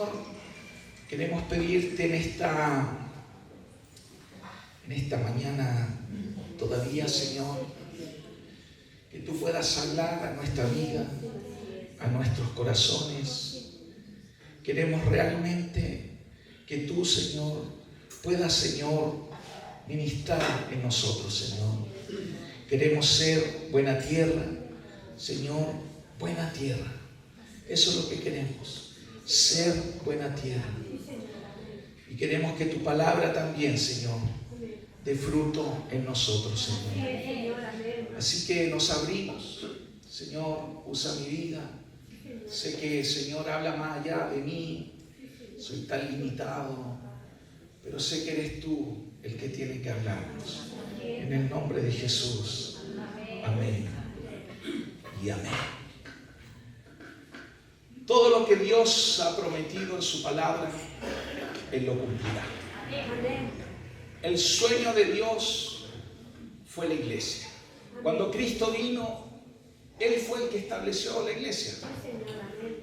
Señor, queremos pedirte en esta mañana todavía, Señor, que tú puedas hablar a nuestra vida, a nuestros corazones. Queremos realmente que tú, Señor, puedas, Señor, ministrar en nosotros, Señor. Queremos ser buena tierra, Señor, buena tierra. Eso es lo que queremos, ser buena tierra. Y queremos que tu palabra también, Señor, dé fruto en nosotros, Señor. Así que nos abrimos. Señor, usa mi vida. Sé que, Señor, habla más allá de mí. Soy tan limitado, pero sé que eres tú el que tiene que hablarnos. En el nombre de Jesús. Amén. Y amén. Todo lo que Dios ha prometido en su palabra, Él lo cumplirá. El sueño de Dios fue la iglesia. Cuando Cristo vino, Él fue el que estableció la iglesia.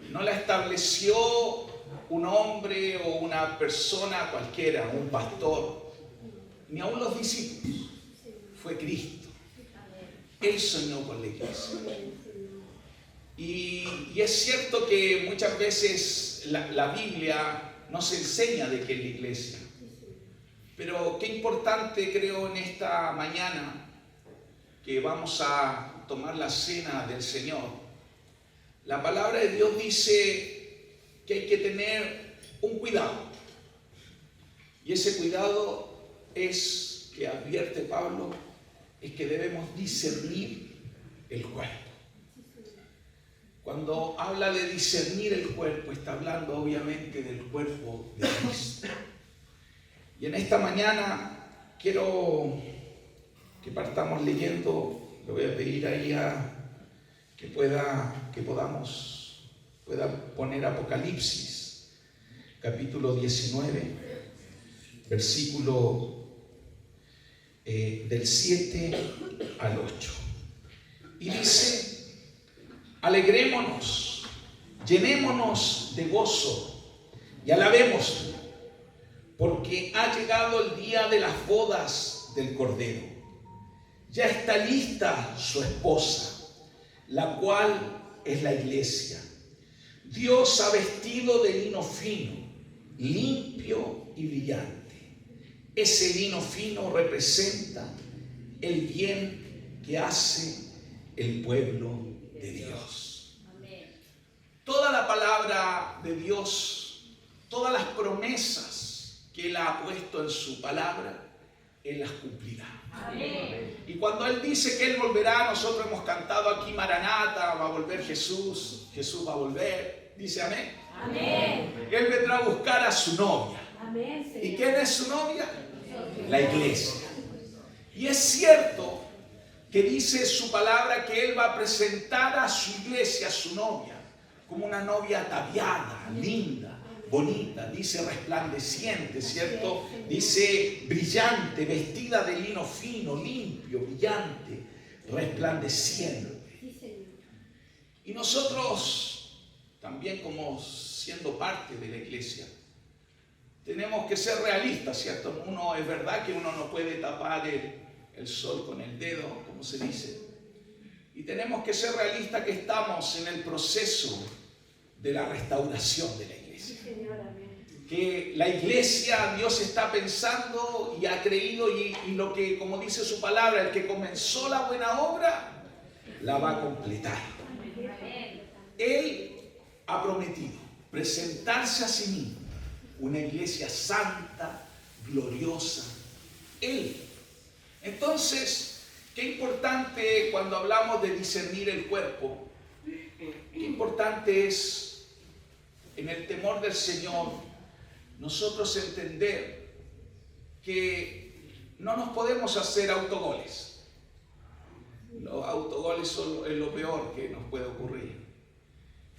No la estableció un hombre o una persona cualquiera, un pastor, ni aun los discípulos. Fue Cristo. Él soñó con la iglesia. Y es cierto que muchas veces la Biblia nos enseña de qué es la iglesia. Pero qué importante, creo, en esta mañana que vamos a tomar la cena del Señor. La palabra de Dios dice que hay que tener un cuidado. Y ese cuidado es, que advierte Pablo, es que debemos discernir el cuerpo. Cuando habla de discernir el cuerpo, está hablando obviamente del cuerpo de Cristo. Y en esta mañana quiero que partamos leyendo, le voy a pedir ahí que pueda poner Apocalipsis, capítulo 19, versículo del 7 al 8. Y dice: alegrémonos, llenémonos de gozo y alabémoslo, porque ha llegado el día de las bodas del Cordero. Ya está lista su esposa, la cual es la iglesia. Dios ha vestido de lino fino, limpio y brillante. Ese lino fino representa el bien que hace el pueblo de Dios. Toda la palabra de Dios, todas las promesas que Él ha puesto en su palabra, Él las cumplirá. Amén. Y cuando Él dice que Él volverá, nosotros hemos cantado aquí Maranata, va a volver Jesús, Jesús va a volver. Dice amén. Amén. Él vendrá a buscar a su novia. Amén, ¿y quién es su novia? La iglesia. Y es cierto que dice su palabra que Él va a presentar a su iglesia, a su novia, como una novia ataviada, linda, bonita, dice resplandeciente, ¿cierto? Dice brillante, vestida de lino fino, limpio, brillante, resplandeciente. Y nosotros, también como siendo parte de la iglesia, tenemos que ser realistas, ¿cierto? Es verdad que uno no puede tapar el sol con el dedo, como se dice. Y tenemos que ser realistas que estamos en el proceso de la restauración de la iglesia. Que la iglesia, Dios está pensando y ha creído y lo que, como dice su palabra, el que comenzó la buena obra, la va a completar. Él ha prometido presentarse a sí mismo una iglesia santa, gloriosa. Él. Entonces, qué importante cuando hablamos de discernir el cuerpo, qué importante es en el temor del Señor nosotros entender que no nos podemos hacer autogoles. Los autogoles es lo peor que nos puede ocurrir.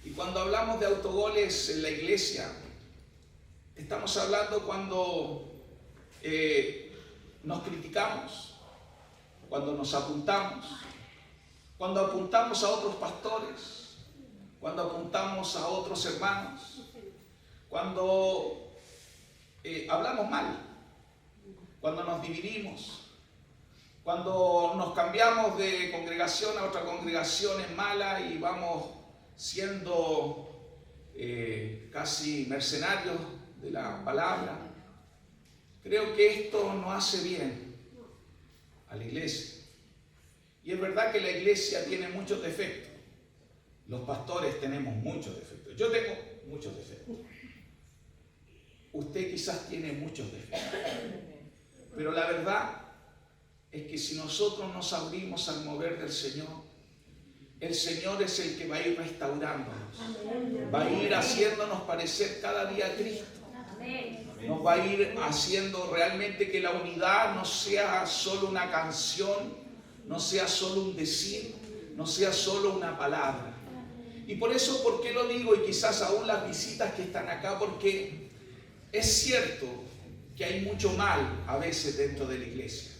Y cuando hablamos de autogoles en la iglesia, estamos hablando cuando nos criticamos, cuando nos apuntamos, cuando apuntamos a otros pastores, cuando apuntamos a otros hermanos, cuando hablamos mal, cuando nos dividimos, cuando nos cambiamos de congregación a otra congregación en mala y vamos siendo casi mercenarios de la palabra. Creo que esto no hace bien a la iglesia. Y es verdad que la iglesia tiene muchos defectos. Los pastores tenemos muchos defectos. Yo tengo muchos defectos. Usted quizás tiene muchos defectos. Pero la verdad es que si nosotros nos abrimos al mover del Señor, el Señor es el que va a ir restaurándonos, va a ir haciéndonos parecer cada día a Cristo, nos va a ir haciendo realmente que la unidad no sea solo una canción, no sea solo un decir, no sea solo una palabra. Y por eso, ¿por qué lo digo? Y quizás aún las visitas que están acá, porque es cierto que hay mucho mal a veces dentro de la iglesia.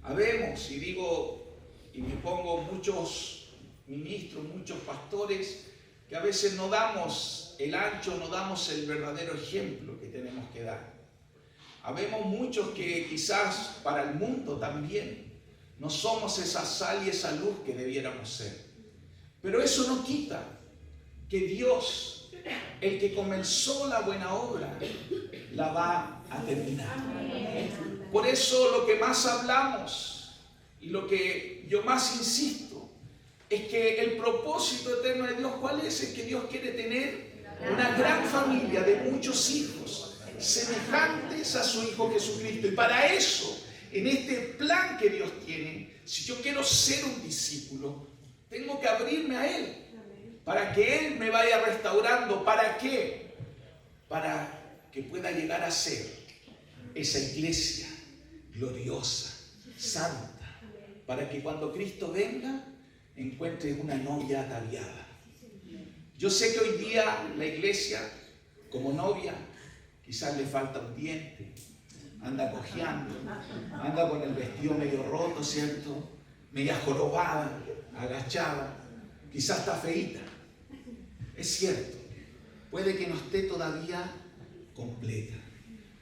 Habemos, y digo, y me pongo muchos ministros, muchos pastores, que a veces no damos el ancho, no damos el verdadero ejemplo que tenemos que dar. Habemos muchos que quizás para el mundo también no somos esa sal y esa luz que debiéramos ser. Pero eso no quita que Dios, el que comenzó la buena obra, la va a terminar. Por eso lo que más hablamos y lo que yo más insisto es que el propósito eterno de Dios, ¿cuál es? Es que Dios quiere tener una gran familia de muchos hijos semejantes a su Hijo Jesucristo. Y para eso, en este plan que Dios tiene, si yo quiero ser un discípulo, tengo que abrirme a Él, para que Él me vaya restaurando. ¿Para qué? Para que pueda llegar a ser esa iglesia gloriosa, santa, para que cuando Cristo venga, encuentre una novia ataviada. Yo sé que hoy día la iglesia, como novia, quizás le falta un diente, anda cojeando, anda con el vestido medio roto, ¿cierto? Media jorobada, agachada, quizás está feíta. Es cierto, puede que no esté todavía completa,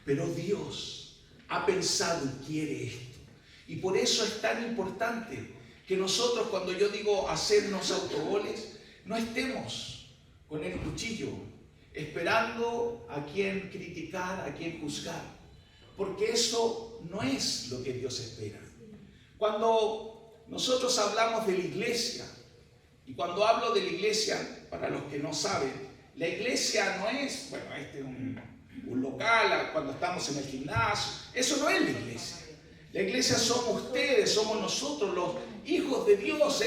pero Dios ha pensado y quiere esto. Y por eso es tan importante que nosotros, cuando yo digo hacernos autogoles, no estemos con el cuchillo esperando a quien criticar, a quien juzgar, porque eso no es lo que Dios espera. Cuando nosotros hablamos de la iglesia, y cuando hablo de la iglesia, para los que no saben, la iglesia no es, bueno, este es un local, cuando estamos en el gimnasio, eso no es la iglesia. La iglesia somos ustedes, somos nosotros, los hijos de Dios,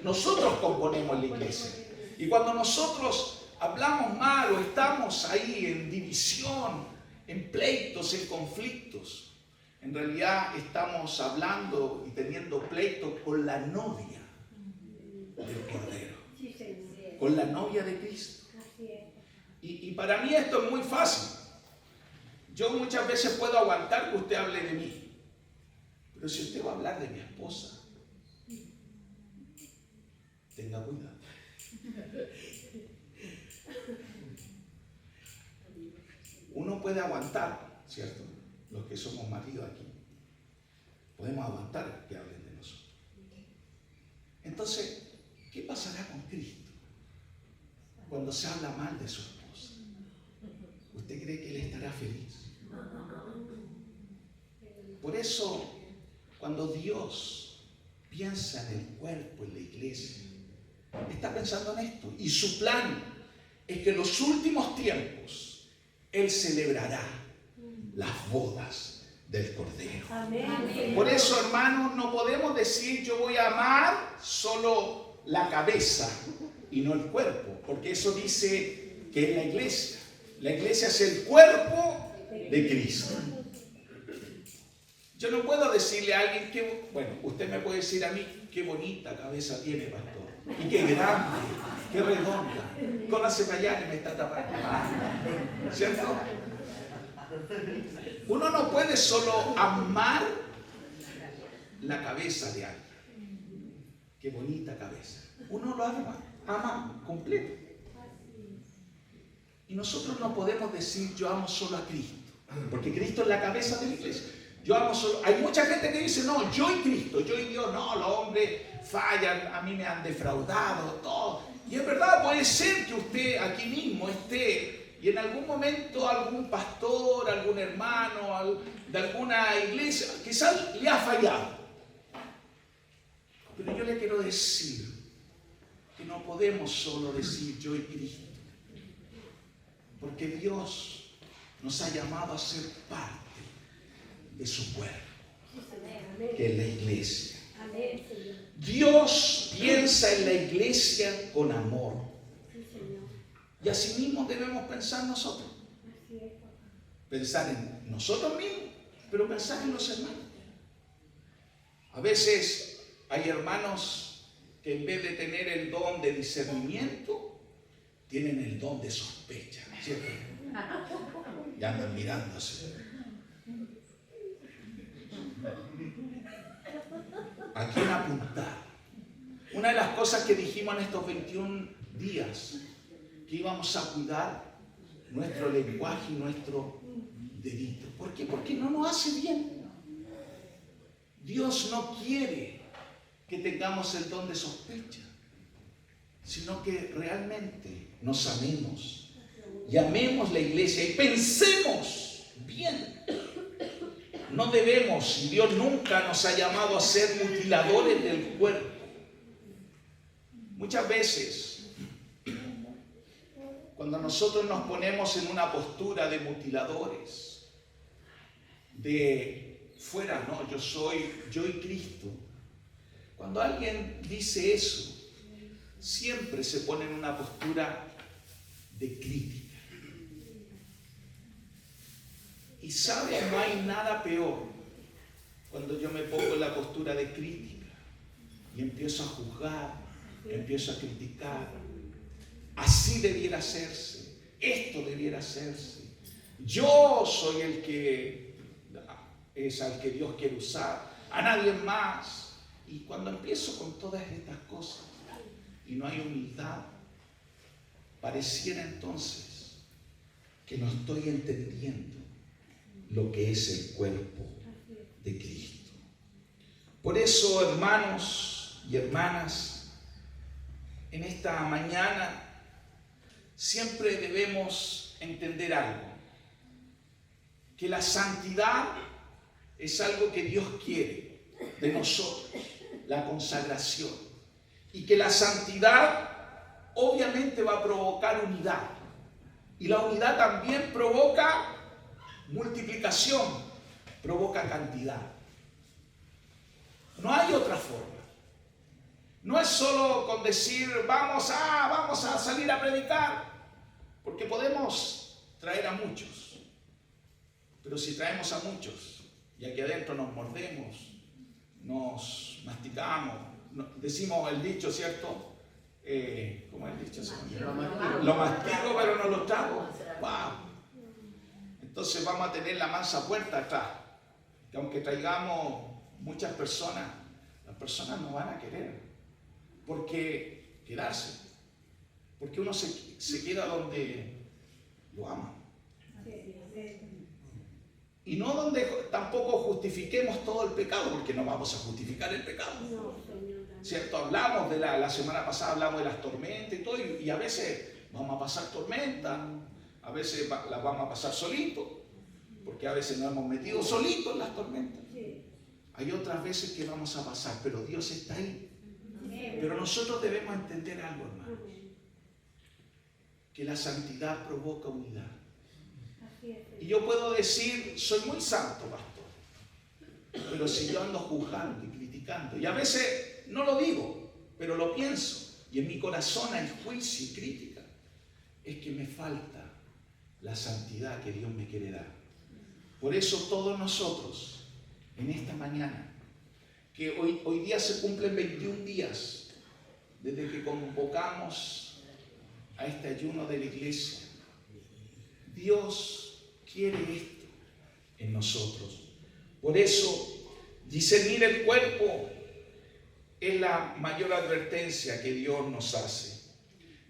nosotros componemos la iglesia. Y cuando nosotros hablamos mal o estamos ahí en división, en pleitos, en conflictos, en realidad estamos hablando y teniendo pleitos con la novia del Cordero, con la novia de Cristo. Y para mí esto es muy fácil. Yo muchas veces puedo aguantar que usted hable de mí. Pero si usted va a hablar de mi esposa, tenga cuidado. Uno puede aguantar, ¿cierto? Los que somos maridos aquí, podemos aguantar que hablen de nosotros. Entonces, ¿qué pasará con Cristo cuando se habla mal de su esposa? ¿Usted cree que Él estará feliz? Por eso, cuando Dios piensa en el cuerpo, en la iglesia, está pensando en esto. Y su plan es que en los últimos tiempos Él celebrará las bodas del Cordero. Amén. Por eso, hermanos, no podemos decir yo voy a amar solo la cabeza y no el cuerpo, porque eso dice que es la iglesia. La iglesia es el cuerpo de Cristo. Yo no puedo decirle a alguien que, bueno, usted me puede decir a mí qué bonita cabeza tiene, pastor, y qué grande, qué redonda. Cónase para allá que me está tapando. ¿Cierto? Uno no puede solo amar la cabeza de alguien. Qué bonita cabeza. Uno lo ama completo. Y nosotros no podemos decir yo amo solo a Cristo, porque Cristo es la cabeza de la iglesia. Yo amo solo. Hay mucha gente que dice, no, yo y Cristo, yo y Dios. No, los hombres fallan, a mí me han defraudado, todo. Y es verdad, puede ser que usted aquí mismo esté y en algún momento algún pastor, algún hermano de alguna iglesia, quizás le ha fallado. Pero yo le quiero decir que no podemos solo decir yo y Cristo, porque Dios nos ha llamado a ser parte de su cuerpo, que es la iglesia. Dios piensa en la iglesia con amor. Y así mismo debemos pensar nosotros. Pensar en nosotros mismos, pero pensar en los hermanos. A veces hay hermanos que en vez de tener el don de discernimiento, tienen el don de sospecha, ¿cierto? Y andan mirándose. ¿A quién apuntar? Una de las cosas que dijimos en estos 21 días, que íbamos a cuidar nuestro lenguaje y nuestro dedito. ¿Por qué? Porque no nos hace bien. Dios no quiere que tengamos el don de sospecha, sino que realmente nos amemos y amemos la iglesia y pensemos bien. No debemos, y Dios nunca nos ha llamado a ser mutiladores del cuerpo. Muchas veces, cuando nosotros nos ponemos en una postura de mutiladores, de fuera, no, yo y Cristo, cuando alguien dice eso, siempre se pone en una postura de crítica. Y sabe, no hay nada peor cuando yo me pongo en la postura de crítica y empiezo a juzgar, empiezo a criticar. Así debiera hacerse, esto debiera hacerse. Yo soy el que es al que Dios quiere usar, a nadie más. Y cuando empiezo con todas estas cosas y no hay humildad, pareciera entonces que no estoy entendiendo lo que es el cuerpo de Cristo. Por eso, hermanos y hermanas, en esta mañana siempre debemos entender algo, que la santidad es algo que Dios quiere de nosotros, la consagración, y que la santidad obviamente va a provocar unidad, y la unidad también provoca multiplicación, provoca cantidad. No hay otra forma. No es solo con decir vamos a salir a predicar, porque podemos traer a muchos, pero si traemos a muchos y aquí adentro nos mordemos, nos masticamos, decimos el dicho, ¿cierto? ¿Cómo es el dicho? Lo mastico pero no lo trago. ¡Wow! Entonces vamos a tener la mansa puerta atrás, que aunque traigamos muchas personas, las personas no van a querer, porque quedarse, porque uno se queda donde lo ama. Y no donde tampoco justifiquemos todo el pecado, porque no vamos a justificar el pecado. ¿Cierto? Hablamos la semana pasada hablamos de las tormentas y todo, y a veces vamos a pasar tormentas. A veces las vamos a pasar solitos, porque a veces nos hemos metido solitos en las tormentas. Hay otras veces que vamos a pasar, pero Dios está ahí. Pero nosotros debemos entender algo, hermanos, que la santidad provoca unidad. Y yo puedo decir, soy muy santo, pastor, pero si yo ando juzgando y criticando, y a veces no lo digo, pero lo pienso, y en mi corazón hay juicio y crítica, es que me falta la santidad que Dios me quiere dar. Por eso todos nosotros, en esta mañana, que hoy día se cumplen 21 días desde que convocamos a este ayuno de la iglesia, Dios quiere esto en nosotros. Por eso, discernir el cuerpo es la mayor advertencia que Dios nos hace.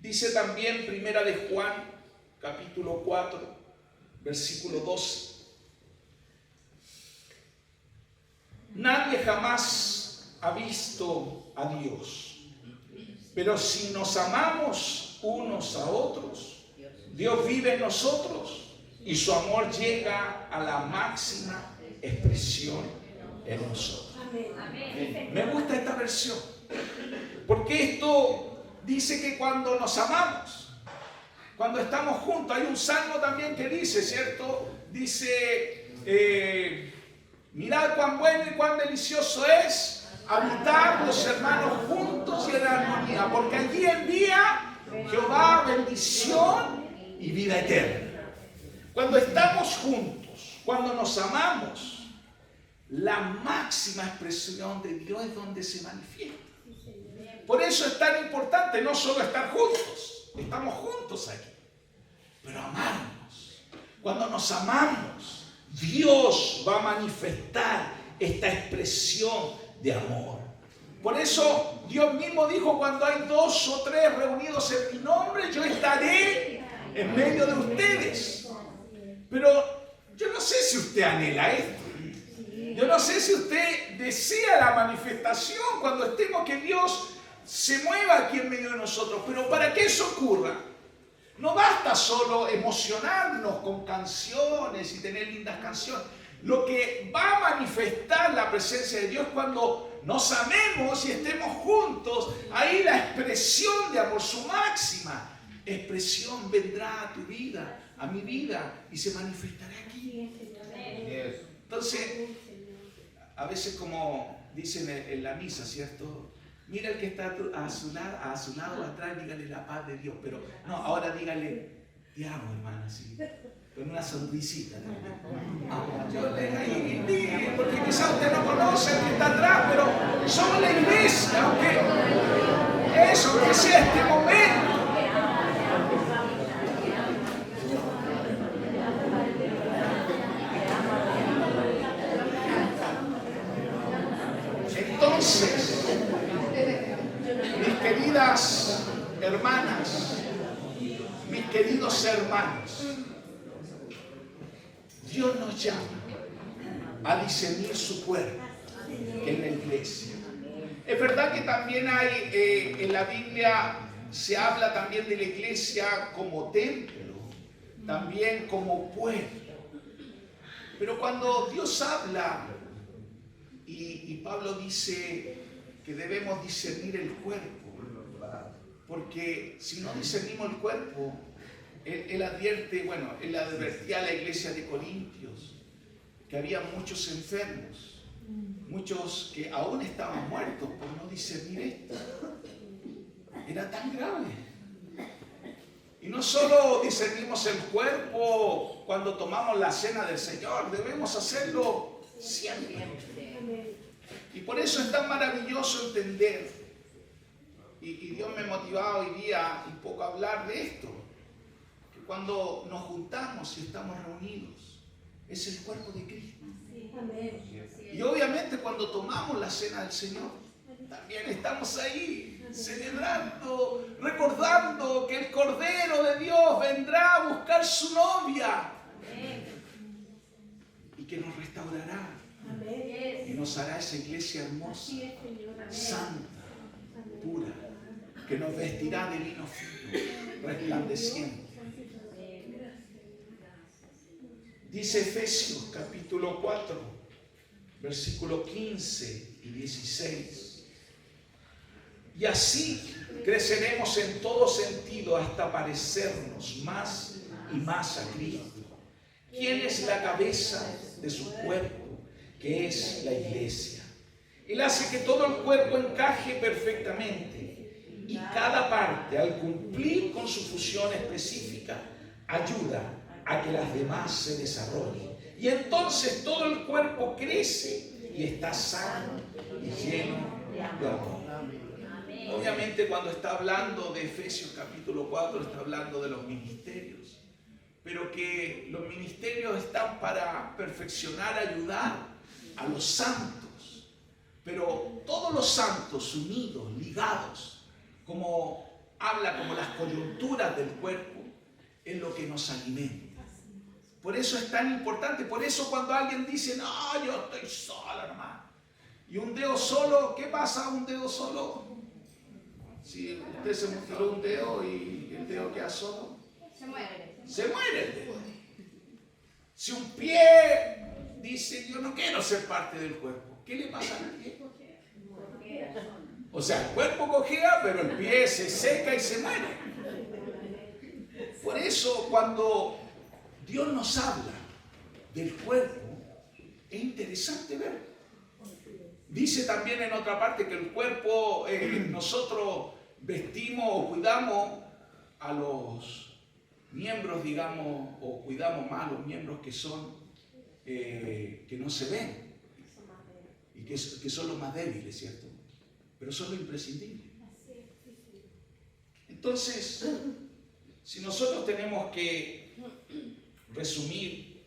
Dice también Primera de Juan capítulo 4, versículo 12. Nadie jamás ha visto a Dios, pero si nos amamos unos a otros, Dios vive en nosotros y su amor llega a la máxima expresión en nosotros. Me gusta esta versión, porque esto dice que cuando nos amamos, cuando estamos juntos, hay un salmo también que dice, ¿cierto? Dice, mirad cuán bueno y cuán delicioso es habitar los hermanos juntos y en armonía, porque allí envía Jehová bendición y vida eterna. Cuando estamos juntos, cuando nos amamos, la máxima expresión de Dios es donde se manifiesta. Por eso es tan importante no solo estar juntos, estamos juntos aquí, pero amarnos. Cuando nos amamos, Dios va a manifestar esta expresión de amor. Por eso Dios mismo dijo, cuando hay 2 o 3 reunidos en mi nombre, yo estaré en medio de ustedes. Pero yo no sé si usted anhela esto. Yo no sé si usted desea la manifestación cuando estemos, que Dios se mueva aquí en medio de nosotros. Pero para que eso ocurra, no basta solo emocionarnos con canciones y tener lindas canciones. Lo que va a manifestar la presencia de Dios cuando nos amemos y estemos juntos, ahí la expresión de amor, su máxima expresión, vendrá a tu vida, a mi vida, y se manifestará aquí. Entonces, a veces, como dicen en la misa, ¿cierto? Mira el que está a su lado atrás, dígale la paz de Dios. Pero no, ahora dígale, te amo, hermana, así, con una sonrisita también. Yo le invito, porque quizás usted no conoce el que está atrás, pero somos la iglesia, aunque sea este momento. Entonces, mis queridas hermanas, mis queridos hermanos, Dios nos llama a discernir su cuerpo en la iglesia. Es verdad que también hay, en la Biblia se habla también de la iglesia como templo, también como pueblo. Pero cuando Dios habla, y Pablo dice que debemos discernir el cuerpo, porque si no discernimos el cuerpo, él advertía a la iglesia de Corintios que había muchos enfermos, muchos que aún estaban muertos por no discernir esto. Era tan grave. Y no solo discernimos el cuerpo cuando tomamos la cena del Señor, debemos hacerlo siempre. Y por eso es tan maravilloso entender, y Dios me motivaba hoy día un poco a hablar de esto, que cuando nos juntamos y estamos reunidos, es el cuerpo de Cristo. Y obviamente cuando tomamos la cena del Señor, también estamos ahí celebrando, recordando que el Cordero de Dios vendrá a buscar su novia y que nos restaurará. Y nos hará esa iglesia hermosa, santa, pura, que nos vestirá de lino fino, resplandeciente. Dice Efesios capítulo 4, versículos 15 y 16. Y así creceremos en todo sentido hasta parecernos más y más a Cristo, quien es la cabeza de su cuerpo, que es la iglesia. Él hace que todo el cuerpo encaje perfectamente y cada parte, al cumplir con su función específica, ayuda a que las demás se desarrollen. Y entonces todo el cuerpo crece y está sano y lleno de amor. Obviamente cuando está hablando de Efesios capítulo 4 está hablando de los ministerios, pero que los ministerios están para perfeccionar, ayudar a los santos, pero todos los santos unidos, ligados, como habla como las coyunturas del cuerpo, es lo que nos alimenta. Por eso es tan importante. Por eso cuando alguien dice, no, yo estoy solo nomás. Y un dedo solo, ¿qué pasa a un dedo solo? Si usted se mutiló un dedo y el dedo queda solo, se muere el dedo. Si un pie dice, yo no quiero ser parte del cuerpo, ¿qué le pasa al pie? O sea, el cuerpo cojea, pero el pie se seca y se muere. Por eso, cuando Dios nos habla del cuerpo, es interesante ver. Dice también en otra parte que el cuerpo, nosotros vestimos o cuidamos a los miembros, digamos, o cuidamos más a los miembros que son, que no se ven y que son los más débiles, ¿cierto? Pero son lo imprescindible. Entonces, si nosotros tenemos que resumir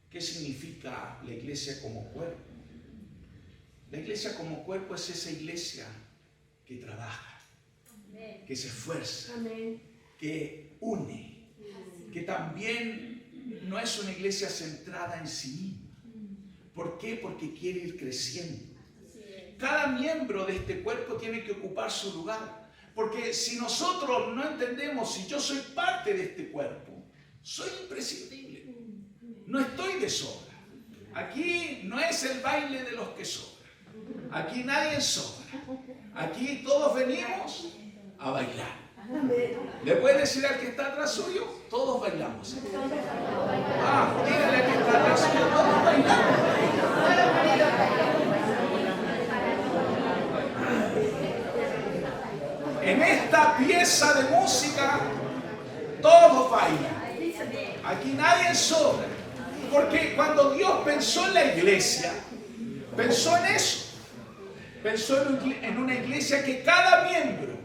qué significa la iglesia como cuerpo, la iglesia como cuerpo es esa iglesia que trabaja, que se esfuerza, que une, que también no es una iglesia centrada en sí misma. ¿Por qué? Porque quiere ir creciendo. Cada miembro de este cuerpo tiene que ocupar su lugar. Porque si nosotros no entendemos, si yo soy parte de este cuerpo, soy imprescindible. No estoy de sobra. Aquí no es el baile de los que sobran. Aquí nadie sobra. Aquí todos venimos a bailar. ¿Le puede decir al que está atrás suyo? Todos bailamos. Dígale al que está atrás suyo, todos bailamos. En esta pieza de música, todos bailan. Aquí nadie sobra. Porque cuando Dios pensó en la iglesia, pensó en eso. Pensó en una iglesia que cada miembro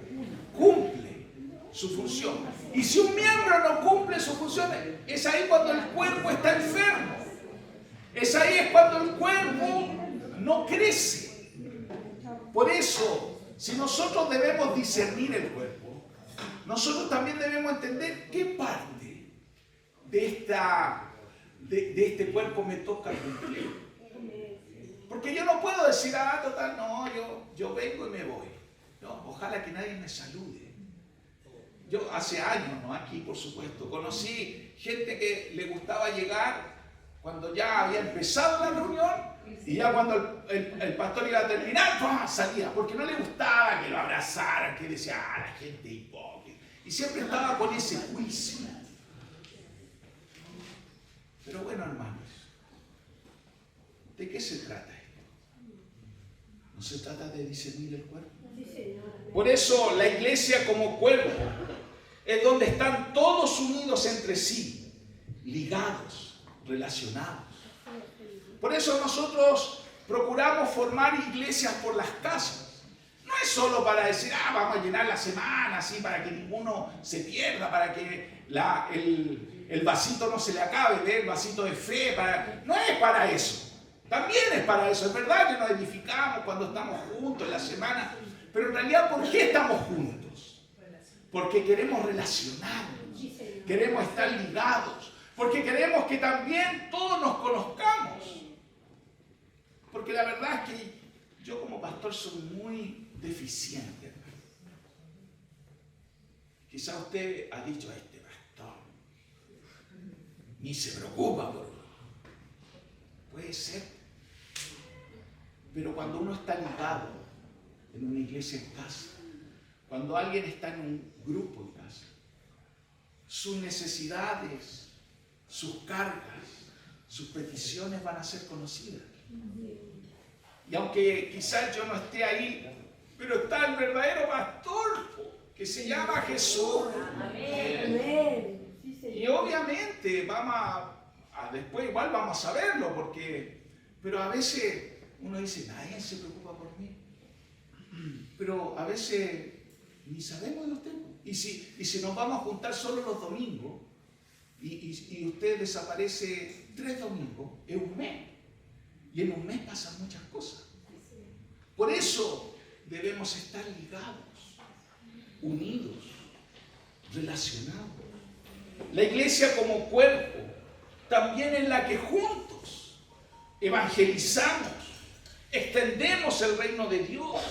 cumple su función. Y si un miembro no cumple su función, es ahí cuando el cuerpo está enfermo. Es ahí cuando el cuerpo no crece. Por eso, si nosotros debemos discernir el cuerpo, nosotros también debemos entender qué parte de este cuerpo me toca cumplir. Porque yo no puedo decir, total, no, yo vengo y me voy. No, ojalá que nadie me salude. Yo hace años, ¿no? Aquí, por supuesto, conocí gente que le gustaba llegar cuando ya había empezado la reunión y ya cuando el pastor iba a terminar, ¡pum!, salía. Porque no le gustaba que lo abrazaran, que decía, la gente hipócrita. Y siempre estaba con ese juicio. Pero bueno, hermanos, ¿de qué se trata esto? ¿No se trata de discernir el cuerpo? Por eso la iglesia como cuerpo es donde están todos unidos entre sí, ligados, relacionados. Por eso nosotros procuramos formar iglesias por las casas. No es solo para decir, vamos a llenar la semana, así, para que ninguno se pierda, para que el vasito no se le acabe, el vasito de fe. No es para eso. También es para eso. Es verdad que nos edificamos cuando estamos juntos en la semana. Pero en realidad, ¿por qué estamos juntos? Porque queremos relacionarnos. Queremos estar ligados. Porque queremos que también todos nos conozcamos. Porque la verdad es que yo como pastor soy muy deficiente, hermano. Quizá usted ha dicho, este pastor ni se preocupa por uno. Puede ser. Pero cuando uno está ligado en una iglesia en casa, cuando alguien está en un grupo en casa, sus necesidades, sus cargas, sus peticiones van a ser conocidas. Y aunque quizás yo no esté ahí, pero está el verdadero pastor que se llama Jesús. Amén. Y obviamente después igual vamos a saberlo, pero a veces uno dice, nadie se preocupa por mí. Pero a veces ni sabemos de usted. Y si nos vamos a juntar solo los domingos y usted desaparece 3 domingos, es un mes. Y en un mes pasan muchas cosas. Por eso debemos estar ligados, unidos, relacionados. La iglesia como cuerpo también es la que juntos evangelizamos, extendemos el reino de Dios.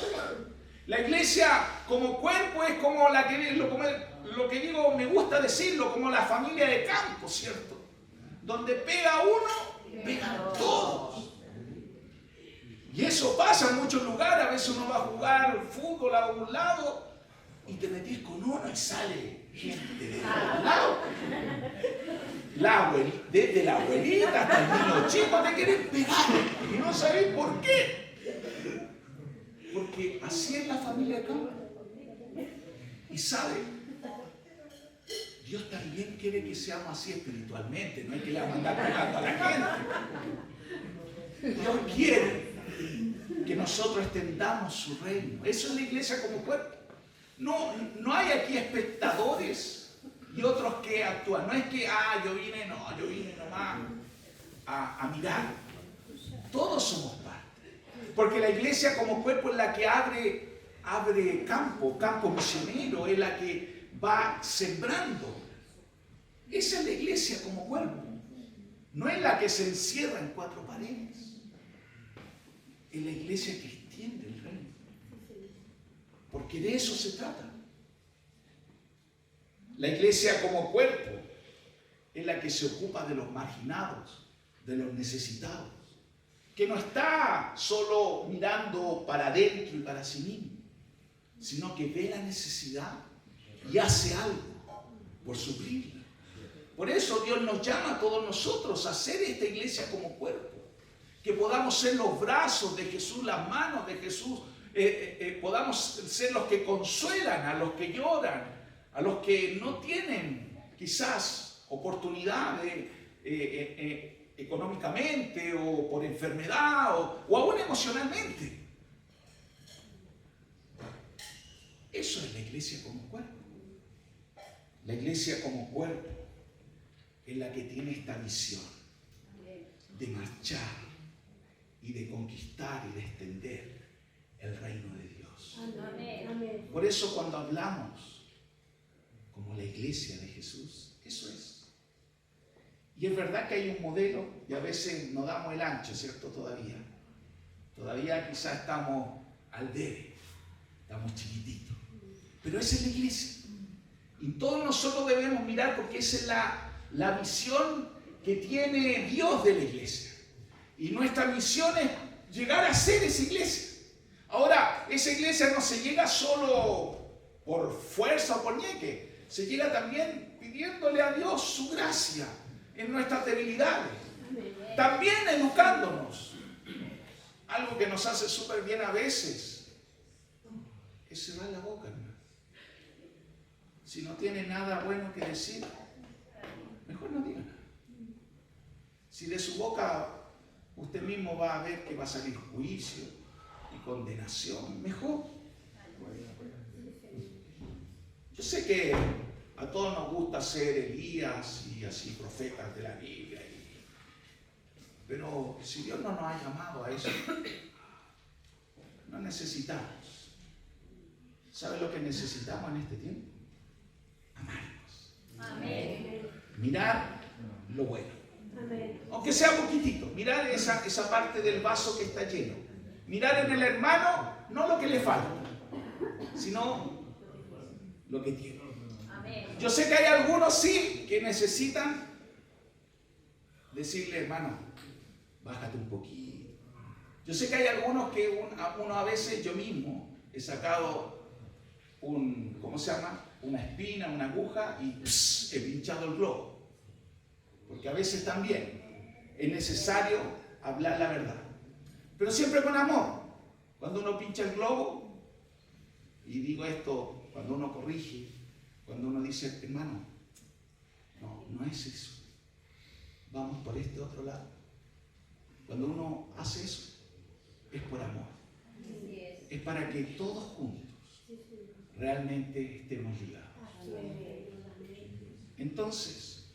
La iglesia como cuerpo es como lo que digo, me gusta decirlo, como la familia de campo, ¿cierto? Donde pega uno, pegan todos. Y eso pasa en muchos lugares. A veces uno va a jugar fútbol a un lado y te metís con uno y sale gente de al lado. Desde la abuelita hasta el niño chico te quieren pegar y no sabés por qué. Porque así es la familia de campo. Y sabe, Dios también quiere que seamos así espiritualmente. No hay que mandar pegando a la gente. Dios quiere que nosotros extendamos su reino. Eso es la iglesia como cuerpo. No hay aquí espectadores y otros que actúan. No es que, yo vine nomás a mirar. Todos somos parte. Porque la iglesia como cuerpo es la que abre campo misionero, es la que va sembrando. Esa es la iglesia como cuerpo. No es la que se encierra en cuatro paredes. Es la iglesia que extiende el reino. Porque de eso se trata. La iglesia como cuerpo es la que se ocupa de los marginados, de los necesitados, que no está solo mirando para adentro y para sí mismo, sino que ve la necesidad y hace algo por suplirla. Por eso Dios nos llama a todos nosotros a hacer esta iglesia como cuerpo. Que podamos ser los brazos de Jesús, las manos de Jesús, podamos ser los que consuelan a los que lloran, a los que no tienen quizás oportunidad económicamente o por enfermedad o aún emocionalmente. Eso es la iglesia como cuerpo. La iglesia como cuerpo es la que tiene esta visión de marchar y de conquistar y de extender el reino de Dios. Amén. Por eso cuando hablamos como la iglesia de Jesús, eso es. Y es verdad que hay un modelo y a veces nos damos el ancho, ¿cierto? Todavía quizás estamos al debe, estamos chiquititos. Pero esa es la iglesia. Y todos nosotros debemos mirar porque esa es la visión que tiene Dios de la iglesia. Y nuestra misión es llegar a ser esa iglesia. Ahora, esa iglesia no se llega solo por fuerza o por ñeque. Se llega también pidiéndole a Dios su gracia en nuestras debilidades. También educándonos. Algo que nos hace súper bien a veces es cerrar la boca, hermano. Si no tiene nada bueno que decir, mejor no diga nada. Si de su boca usted mismo va a ver que va a salir juicio y condenación, mejor. Yo sé que a todos nos gusta ser Elías y así profetas de la Biblia, pero si Dios no nos ha llamado a eso, no necesitamos. ¿Sabe lo que necesitamos en este tiempo? Amarnos. Amén. Mirar lo bueno. Amén. Aunque sea poquitito, mirar esa parte del vaso que está lleno. Mirar en el hermano no lo que le falta, sino lo que tiene. Amén. Yo sé que hay algunos sí que necesitan decirle, hermano, bájate un poquito. Yo sé que hay algunos que uno a veces, yo mismo he sacado una espina, una aguja y he pinchado el globo. Porque a veces también es necesario hablar la verdad. Pero siempre con amor. Cuando uno pincha el globo, y digo esto, cuando uno corrige, cuando uno dice, hermano, no es eso. Vamos por este otro lado. Cuando uno hace eso, es por amor. Es para que todos juntos realmente estemos ligados. Entonces,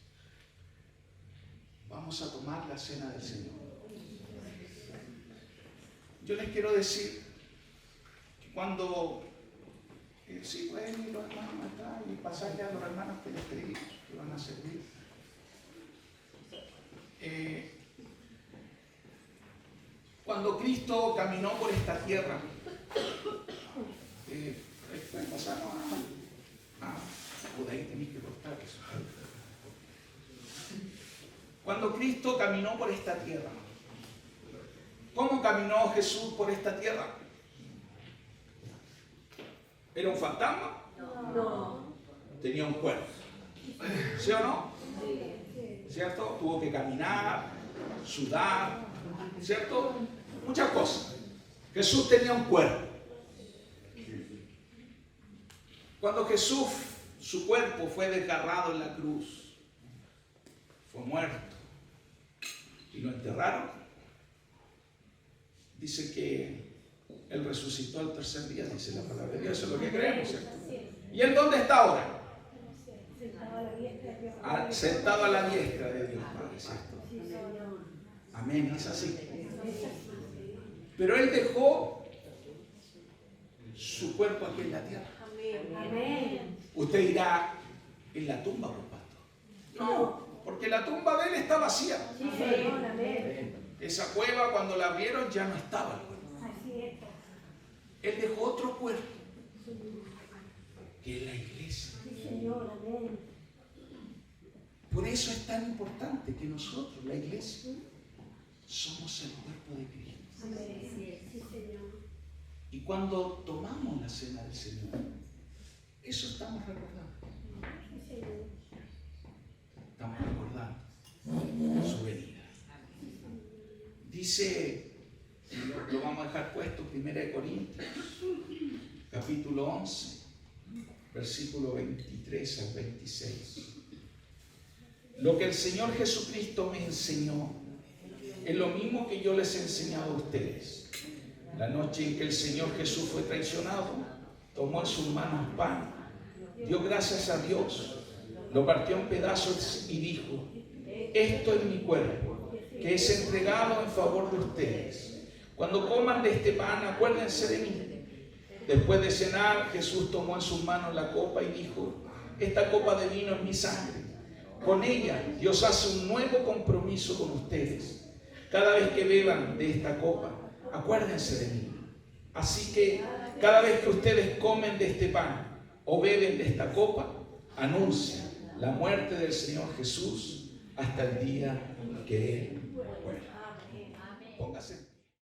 vamos a tomar la cena del Señor. Yo les quiero decir que cuando sí pueden ir los hermanos acá y pasarle a los hermanos que les pedí que van a servir. Cuando Cristo caminó por esta tierra, pasaron ahí tenéis que cortar eso. Cuando Cristo caminó por esta tierra, ¿cómo caminó Jesús por esta tierra? ¿Era un fantasma? No. Tenía un cuerpo. ¿Sí o no? ¿Cierto? Tuvo que caminar, sudar, ¿cierto? Muchas cosas. Jesús tenía un cuerpo. Cuando Jesús, su cuerpo fue desgarrado en la cruz, fue muerto y lo enterraron, dice que Él resucitó al tercer día, dice la palabra de Dios, eso es lo que creemos, ¿cierto? ¿Y Él dónde está ahora? Sentado a la diestra de Dios Padre, ¿cierto? Amén, es así. Pero Él dejó su cuerpo aquí en la tierra. Amén. Usted irá en la tumba, por pastor. No, porque la tumba de Él está vacía. Sí, Señor, amén. Esa cueva, cuando la abrieron, ya no estaba el cuerpo. Así es. Él dejó otro cuerpo, que es la iglesia. Sí, Señor, amén. Por eso es tan importante que nosotros, la iglesia, somos el cuerpo de Cristo. Amén. Sí, Señor. Y cuando tomamos la cena del Señor, eso estamos recordando. Sí, Señor. Estamos recordando su venida. Dice, lo vamos a dejar puesto, 1 Corintios, capítulo 11, versículo 23 al 26. Lo que el Señor Jesucristo me enseñó es lo mismo que yo les he enseñado a ustedes. La noche en que el Señor Jesús fue traicionado, tomó en sus manos pan, dio gracias a Dios, lo partió en pedazos y dijo: esto es mi cuerpo, que es entregado en favor de ustedes. Cuando coman de este pan, acuérdense de mí. Después de cenar, Jesús tomó en sus manos la copa y dijo: esta copa de vino es mi sangre. Con ella Dios hace un nuevo compromiso con ustedes. Cada vez que beban de esta copa, acuérdense de mí. Así que cada vez que ustedes comen de este pan o beben de esta copa, anuncian la muerte del Señor Jesús hasta el día que Él